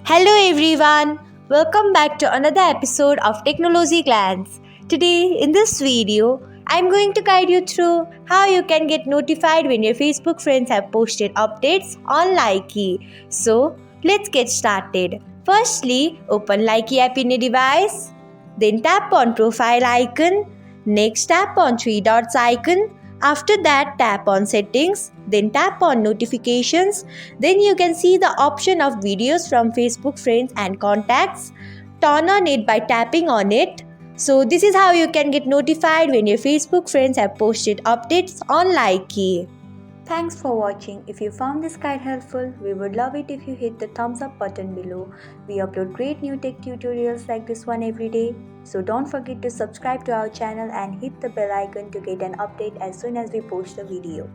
Hello everyone, welcome back to another episode of Technologyglance. Today in this video, I'm going to guide you through how you can get notified when your Facebook friends have posted updates on Likee. So, let's get started. Firstly, open Likee app in your device. Then tap on profile icon. Next tap on three dots icon. After that, tap on settings, then tap on notifications. Then you can see the option of videos from Facebook friends and contacts. Turn on it by tapping on it. So this is how you can get notified when your Facebook friends have posted updates on Likee. Thanks for watching. If you found this guide helpful, we would love it if you hit the thumbs up button below. We upload great new tech tutorials like this one every day. So don't forget to subscribe to our channel and hit the bell icon to get an update as soon as we post a video.